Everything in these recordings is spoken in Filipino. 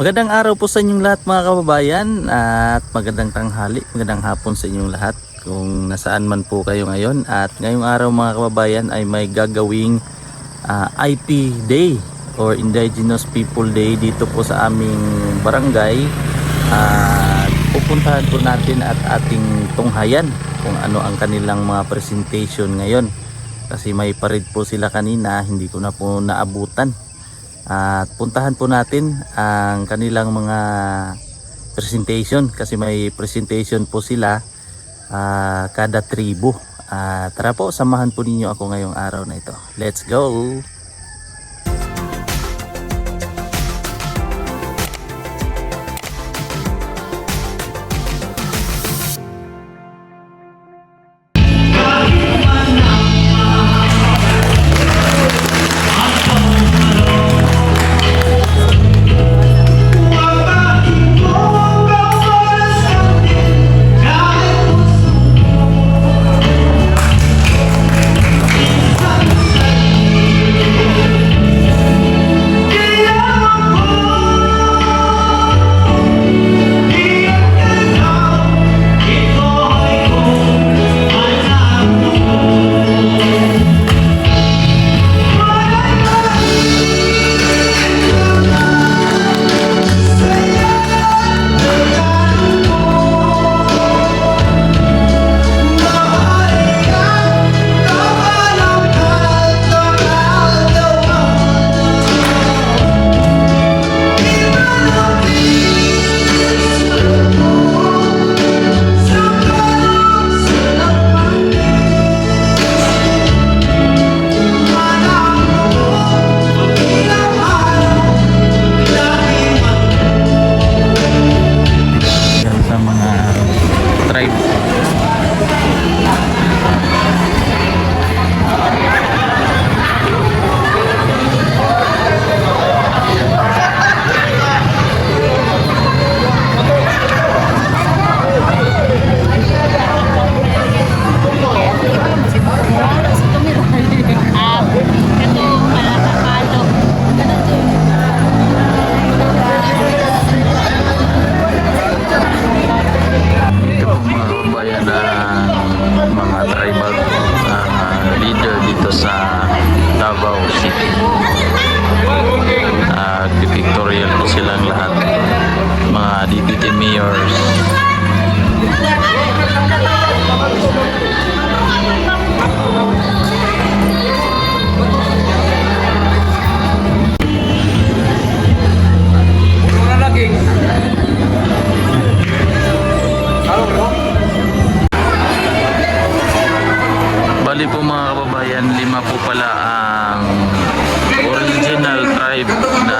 Magandang araw po sa inyong lahat mga kababayan at magandang tanghali, magandang hapon sa inyong lahat kung nasaan man po kayo ngayon. At ngayong araw mga kababayan ay may gagawing IP Day or Indigenous People Day dito po sa aming barangay. Pupuntahan po natin at ating tunghayan kung ano ang kanilang mga presentation ngayon. Kasi may parade po sila kanina, hindi ko na po naabutan. At puntahan po natin ang kanilang mga presentation kasi may presentation po sila kada tribo. Tara po, samahan po ninyo ako ngayong araw na ito. Let's go! Pictorial po silang lahat, mga deputy mayors. Bali po mga kababayan, 5 po pala ang original tribe na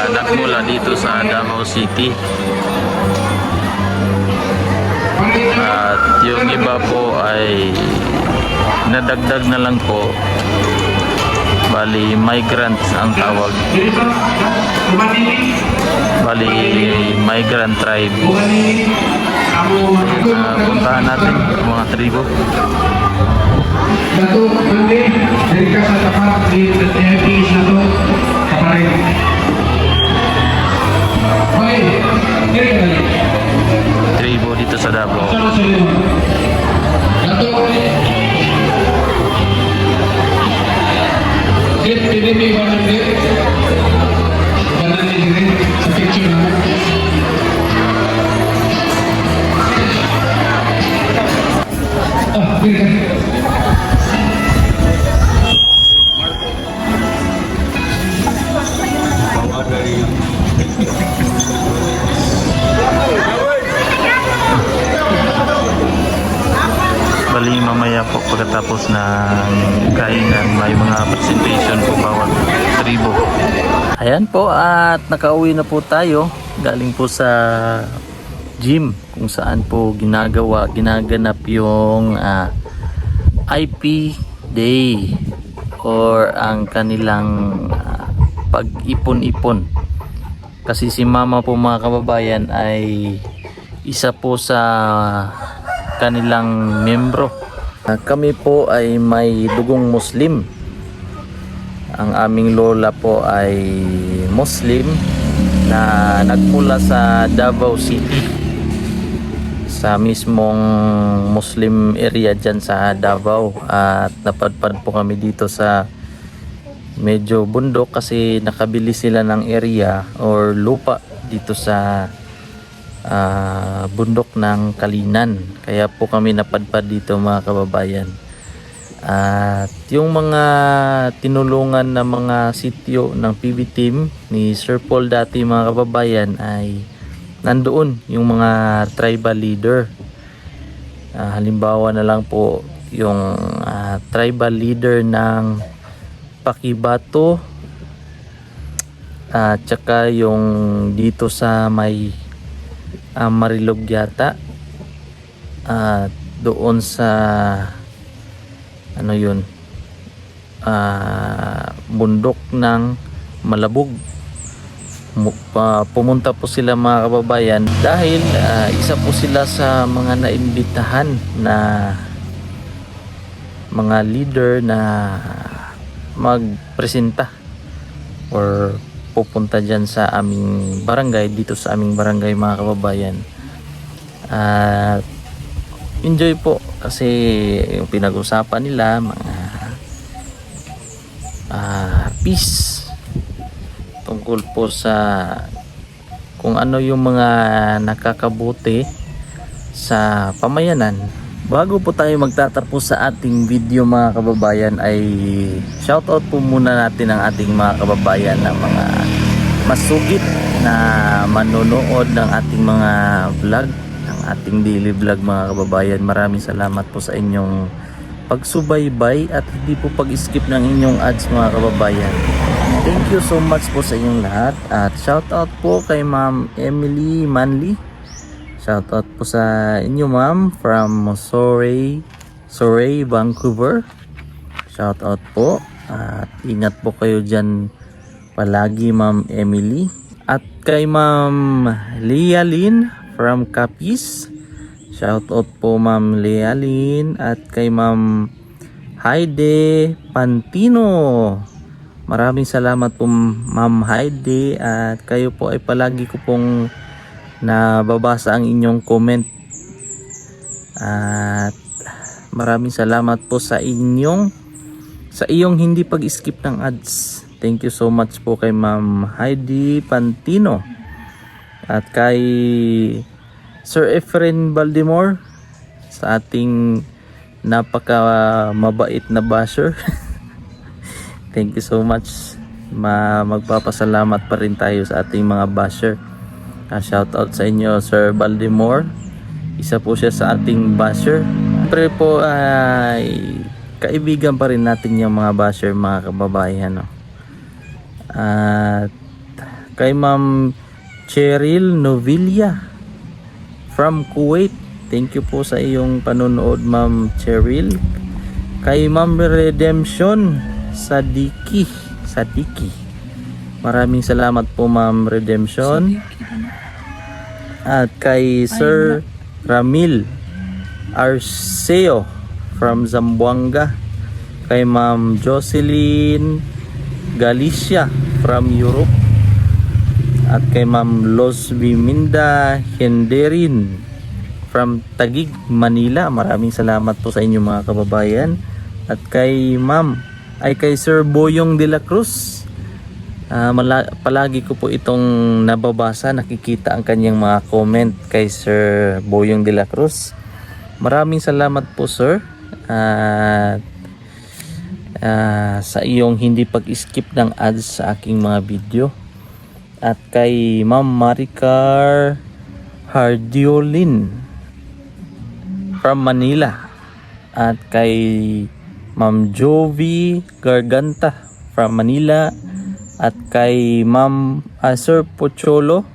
nagmula dito sa Davao City. At yung iba po ay nadagdag na lang po. Bali migrants ang tawag. Bali migrant tribe. Puntahan natin mga tribo. Dato Ande, dari ka sa tapat di TFIs na to, kaparin. Okay, kiri ka rin. Tribo dito sa Davao. Sama sa iyo. Dato Ande. Kit, PDP 100. Ganan ni diri sa picture na. Kiri ka. Bali mamaya po pagkatapos ng kainan may mga presentation po bawat tribo. Ayan po at nakauwi na po tayo galing po sa gym kung saan po ginaganap yung IP Day or ang kanilang pag-ipon-ipon. Kasi si mama po mga kababayan ay isa po sa kanilang membro. Kami po ay may dugong Muslim. Ang aming lola po ay Muslim na nagmula sa Davao City, sa mismong Muslim area dyan sa Davao, at napadpad po kami dito sa medyo bundok kasi nakabili sila ng area or lupa dito sa bundok ng Kalinan, kaya po kami napadpad dito mga kababayan. At yung mga tinulungan na mga sityo ng PB team ni Sir Paul dati mga kababayan ay nandoon yung mga tribal leader. Halimbawa na lang po yung tribal leader ng Pakibato, at saka yung dito sa may Marilog yata, at doon sa ano yun, bundok ng Malabog. Pumunta po sila mga kababayan dahil isa po sila sa mga naimbitahan na mga leader na magpresenta or pupunta dyan sa aming barangay, dito sa aming barangay mga kababayan. At enjoy po kasi yung pinag-usapan nila mga peace, tungkol po sa kung ano yung mga nakakabuti sa pamayanan. Bago po tayo magtatapos sa ating video mga kababayan ay shoutout po muna natin ang ating mga kababayan na mga masugid na manonood ng ating mga vlog, ng ating daily vlog mga kababayan. Maraming salamat po sa inyong pagsubaybay at hindi po pag-skip ng inyong ads mga kababayan. Thank you so much po sa inyong lahat, at shoutout po kay Ma'am Emily Manley. Shoutout po sa inyo ma'am from Surrey, Vancouver. Shoutout po, at ingat po kayo dyan palagi Ma'am Emily. At kay Ma'am Leah Lynn from Capiz. Shoutout po Ma'am Leah Lynn. At kay Ma'am Heide Pantino. Maraming salamat po Ma'am Heide, at kayo po ay palagi ko pong nababasa ang inyong comment, at maraming salamat po sa iyong hindi pag-skip ng ads. Thank you so much po kay Ma'am Heidi Pantino, at kay Sir Efren Baldemore, sa ating napaka mabait na basher. Thank you so much. Magpapasalamat pa rin tayo sa ating mga basher. Shout out sa inyo Sir Baldemore, isa po siya sa ating basher. Siyempre po ay kaibigan pa rin natin yung mga basher mga kababayan, no? At kay Ma'am Cheryl Novilla from Kuwait, thank you po sa iyong panonood Ma'am Cheryl. Kay Ma'am Redemption Sadiki, maraming salamat po Ma'am Redemption. At kay Sir Ramil Arceo from Zamboanga. Kay Ma'am Jocelyn Galicia from Europe. At kay Ma'am Losby Minda Henderin from Taguig, Manila. Maraming salamat po sa inyo mga kababayan. At kay kay Sir Boyong de la Cruz. Palagi ko po itong nababasa, nakikita ang kanyang mga comment kay Sir Boyong de la Cruz. Maraming salamat po sir, sa iyong hindi pag-skip ng ads sa aking mga video. At kay Ma'am Maricar Hardiolin from Manila. At kay Ma'am Jovi Garganta from Manila. At kay Ma'am Sir Pocholo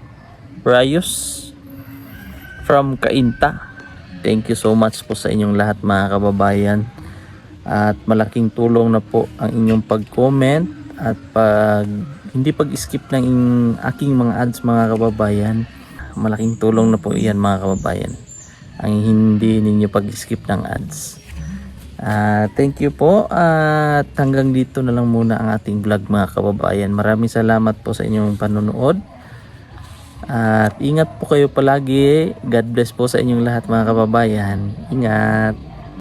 Rayos from Cainta. Thank you so much po sa inyong lahat mga kababayan. At malaking tulong na po ang inyong pag-comment at hindi pag-skip ng aking mga ads mga kababayan. Malaking tulong na po iyan mga kababayan, ang hindi ninyo pag-skip ng ads. Thank you po, at hanggang dito na lang muna ang ating vlog mga kababayan. Maraming salamat po sa inyong panonood, At ingat po kayo palagi. God bless po sa inyong lahat mga kababayan. Ingat.